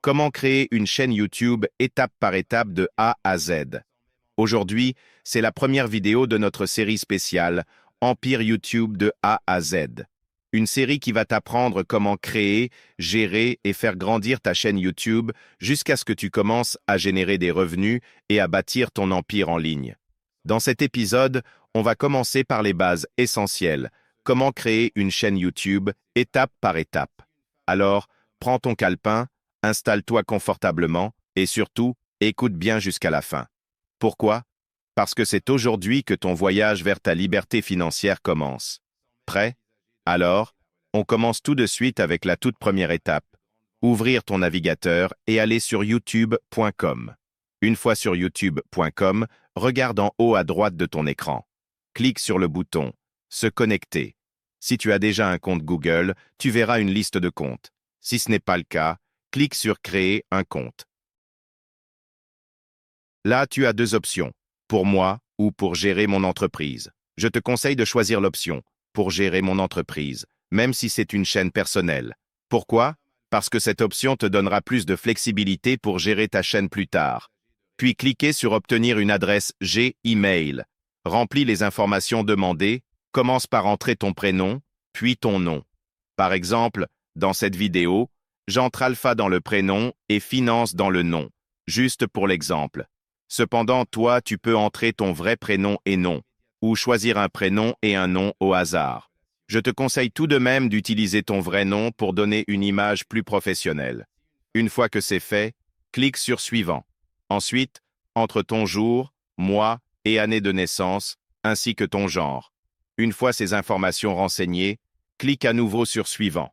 Comment créer une chaîne YouTube étape par étape de A à Z. Aujourd'hui, c'est la première vidéo de notre série spéciale Empire YouTube de A à Z. Une série qui va t'apprendre comment créer, gérer et faire grandir ta chaîne YouTube jusqu'à ce que tu commences à générer des revenus et à bâtir ton empire en ligne. Dans cet épisode, on va commencer par les bases essentielles. Comment créer une chaîne YouTube étape par étape. Alors, prends ton calepin, installe-toi confortablement et surtout, écoute bien jusqu'à la fin. Pourquoi? Parce que c'est aujourd'hui que ton voyage vers ta liberté financière commence. Prêt? Alors, on commence tout de suite avec la toute première étape. Ouvrir ton navigateur et aller sur youtube.com. Une fois sur youtube.com, regarde en haut à droite de ton écran. Clique sur le bouton « Se connecter ». Si tu as déjà un compte Google, tu verras une liste de comptes. Si ce n'est pas le cas, clique sur « Créer un compte ». Là, tu as deux options, pour moi ou pour gérer mon entreprise. Je te conseille de choisir l'option « Pour gérer mon entreprise », même si c'est une chaîne personnelle. Pourquoi? Parce que cette option te donnera plus de flexibilité pour gérer ta chaîne plus tard. Puis cliquez sur « Obtenir une adresse Gmail ». Remplis les informations demandées, commence par entrer ton prénom, puis ton nom. Par exemple, dans cette vidéo, j'entre Alpha dans le prénom et Finance dans le nom, juste pour l'exemple. Cependant, toi, tu peux entrer ton vrai prénom et nom, ou choisir un prénom et un nom au hasard. Je te conseille tout de même d'utiliser ton vrai nom pour donner une image plus professionnelle. Une fois que c'est fait, clique sur Suivant. Ensuite, entre ton jour, mois et année de naissance, ainsi que ton genre. Une fois ces informations renseignées, clique à nouveau sur Suivant.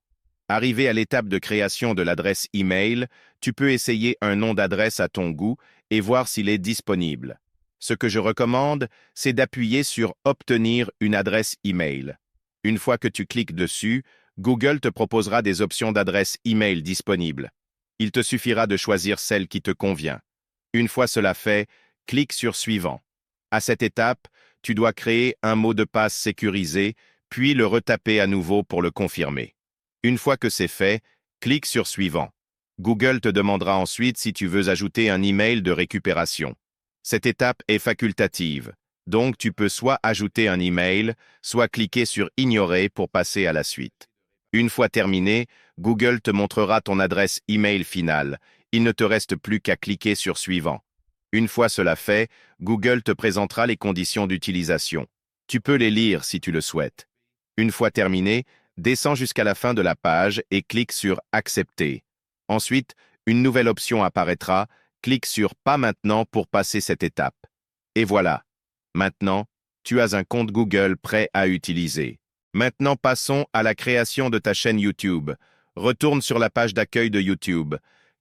Arrivé à l'étape de création de l'adresse email, tu peux essayer un nom d'adresse à ton goût et voir s'il est disponible. Ce que je recommande, c'est d'appuyer sur « Obtenir une adresse email ». Une fois que tu cliques dessus, Google te proposera des options d'adresse email disponibles. Il te suffira de choisir celle qui te convient. Une fois cela fait, clique sur « Suivant ». À cette étape, tu dois créer un mot de passe sécurisé, puis le retaper à nouveau pour le confirmer. Une fois que c'est fait, clique sur Suivant. Google te demandera ensuite si tu veux ajouter un email de récupération. Cette étape est facultative, donc tu peux soit ajouter un email, soit cliquer sur Ignorer pour passer à la suite. Une fois terminé, Google te montrera ton adresse email finale. Il ne te reste plus qu'à cliquer sur Suivant. Une fois cela fait, Google te présentera les conditions d'utilisation. Tu peux les lire si tu le souhaites. Une fois terminé, descends jusqu'à la fin de la page et clique sur « Accepter ». Ensuite, une nouvelle option apparaîtra, clique sur « Pas maintenant » pour passer cette étape. Et voilà. Maintenant, tu as un compte Google prêt à utiliser. Maintenant, passons à la création de ta chaîne YouTube. Retourne sur la page d'accueil de YouTube.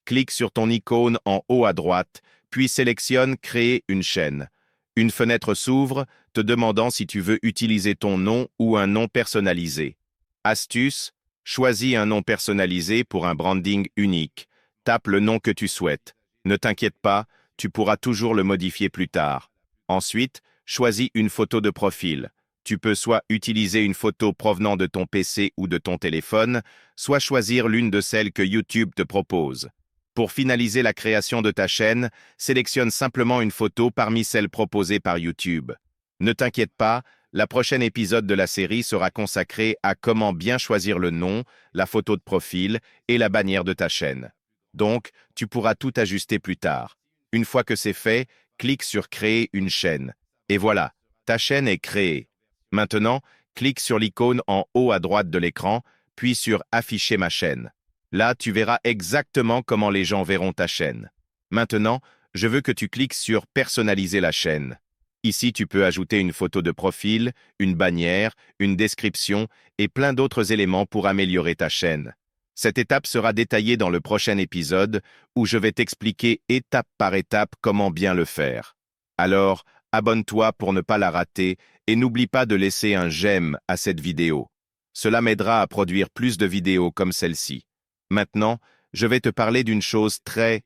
Clique sur ton icône en haut à droite, puis sélectionne « Créer une chaîne ». Une fenêtre s'ouvre, te demandant si tu veux utiliser ton nom ou un nom personnalisé. Astuce, choisis un nom personnalisé pour un branding unique. Tape le nom que tu souhaites. Ne t'inquiète pas, tu pourras toujours le modifier plus tard. Ensuite, choisis une photo de profil. Tu peux soit utiliser une photo provenant de ton PC ou de ton téléphone, soit choisir l'une de celles que YouTube te propose. Pour finaliser la création de ta chaîne, sélectionne simplement une photo parmi celles proposées par YouTube. Ne t'inquiète pas, la prochaine épisode de la série sera consacré à comment bien choisir le nom, la photo de profil et la bannière de ta chaîne. Donc, tu pourras tout ajuster plus tard. Une fois que c'est fait, clique sur « Créer une chaîne ». Et voilà, ta chaîne est créée. Maintenant, clique sur l'icône en haut à droite de l'écran, puis sur « Afficher ma chaîne ». Là, tu verras exactement comment les gens verront ta chaîne. Maintenant, je veux que tu cliques sur « Personnaliser la chaîne ». Ici, tu peux ajouter une photo de profil, une bannière, une description et plein d'autres éléments pour améliorer ta chaîne. Cette étape sera détaillée dans le prochain épisode où je vais t'expliquer étape par étape comment bien le faire. Alors, abonne-toi pour ne pas la rater et n'oublie pas de laisser un j'aime à cette vidéo. Cela m'aidera à produire plus de vidéos comme celle-ci. Maintenant, je vais te parler d'une chose très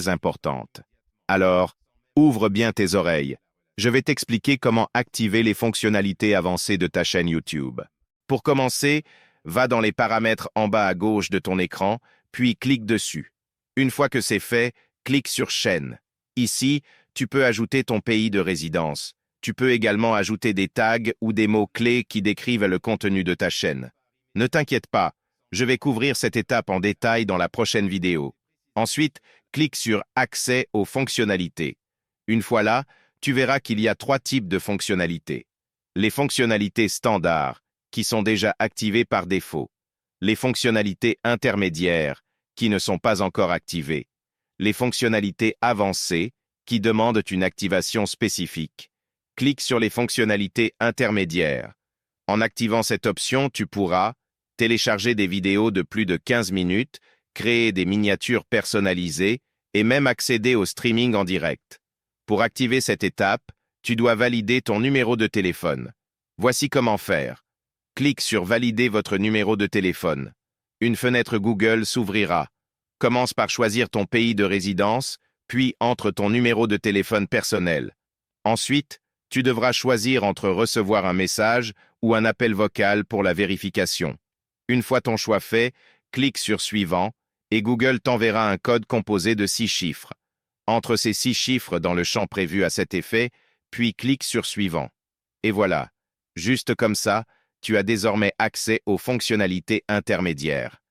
importante. Alors, ouvre bien tes oreilles. Je vais t'expliquer comment activer les fonctionnalités avancées de ta chaîne YouTube. Pour commencer, va dans les paramètres en bas à gauche de ton écran, puis clique dessus. Une fois que c'est fait, clique sur Chaîne. Ici, tu peux ajouter ton pays de résidence. Tu peux également ajouter des tags ou des mots-clés qui décrivent le contenu de ta chaîne. Ne t'inquiète pas, je vais couvrir cette étape en détail dans la prochaine vidéo. Ensuite, clique sur Accès aux fonctionnalités. Une fois là, tu verras qu'il y a 3 types de fonctionnalités. Les fonctionnalités standards, qui sont déjà activées par défaut. Les fonctionnalités intermédiaires, qui ne sont pas encore activées. Les fonctionnalités avancées, qui demandent une activation spécifique. Clique sur les fonctionnalités intermédiaires. En activant cette option, tu pourras télécharger des vidéos de plus de 15 minutes, créer des miniatures personnalisées et même accéder au streaming en direct. Pour activer cette étape, tu dois valider ton numéro de téléphone. Voici comment faire. Clique sur Valider votre numéro de téléphone. Une fenêtre Google s'ouvrira. Commence par choisir ton pays de résidence, puis entre ton numéro de téléphone personnel. Ensuite, tu devras choisir entre recevoir un message ou un appel vocal pour la vérification. Une fois ton choix fait, clique sur Suivant et Google t'enverra un code composé de 6 chiffres. Entre ces 6 chiffres dans le champ prévu à cet effet, puis clique sur Suivant. Et voilà, juste comme ça, tu as désormais accès aux fonctionnalités intermédiaires.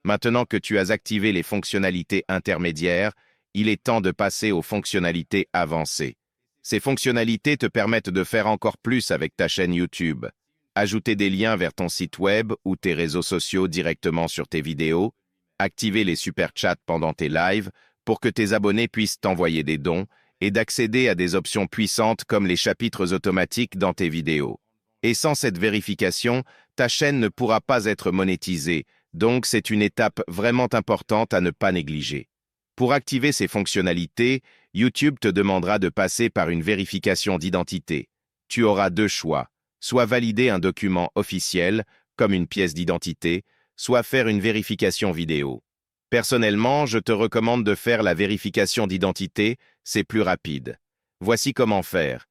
Maintenant que tu as activé les fonctionnalités intermédiaires, il est temps de passer aux fonctionnalités avancées. Ces fonctionnalités te permettent de faire encore plus avec ta chaîne YouTube. Ajouter des liens vers ton site web ou tes réseaux sociaux directement sur tes vidéos, activer les super chats pendant tes lives pour que tes abonnés puissent t'envoyer des dons et d'accéder à des options puissantes comme les chapitres automatiques dans tes vidéos. Et sans cette vérification, ta chaîne ne pourra pas être monétisée, donc c'est une étape vraiment importante à ne pas négliger. Pour activer ces fonctionnalités, YouTube te demandera de passer par une vérification d'identité. Tu auras 2 choix, soit valider un document officiel, comme une pièce d'identité, soit faire une vérification vidéo. Personnellement, je te recommande de faire la vérification d'identité, c'est plus rapide. Voici comment faire.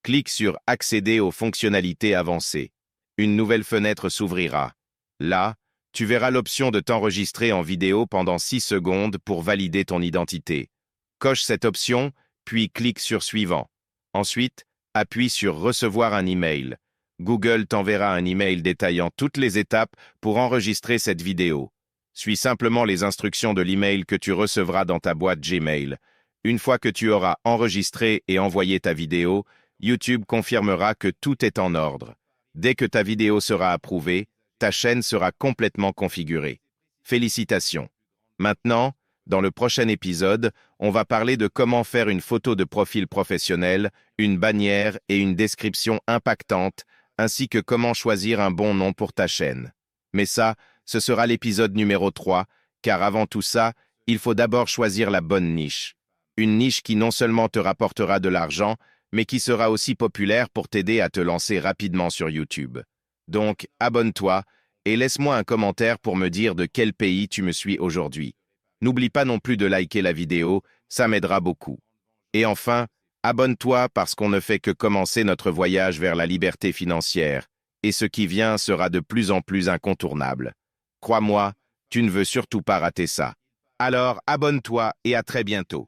Clique sur Accéder aux fonctionnalités avancées. Une nouvelle fenêtre s'ouvrira. Là, tu verras l'option de t'enregistrer en vidéo pendant 6 secondes pour valider ton identité. Coche cette option, puis clique sur Suivant. Ensuite, appuie sur Recevoir un email. Google t'enverra un email détaillant toutes les étapes pour enregistrer cette vidéo. Suis simplement les instructions de l'email que tu recevras dans ta boîte Gmail. Une fois que tu auras enregistré et envoyé ta vidéo, YouTube confirmera que tout est en ordre. Dès que ta vidéo sera approuvée, ta chaîne sera complètement configurée. Félicitations! Maintenant, dans le prochain épisode, on va parler de comment faire une photo de profil professionnel, une bannière et une description impactante, ainsi que comment choisir un bon nom pour ta chaîne. Mais ça, ce sera l'épisode numéro 3, car avant tout ça, il faut d'abord choisir la bonne niche. Une niche qui non seulement te rapportera de l'argent, mais qui sera aussi populaire pour t'aider à te lancer rapidement sur YouTube. Donc, abonne-toi et laisse-moi un commentaire pour me dire de quel pays tu me suis aujourd'hui. N'oublie pas non plus de liker la vidéo, ça m'aidera beaucoup. Et enfin, abonne-toi parce qu'on ne fait que commencer notre voyage vers la liberté financière, et ce qui vient sera de plus en plus incontournable. Crois-moi, tu ne veux surtout pas rater ça. Alors, abonne-toi et à très bientôt.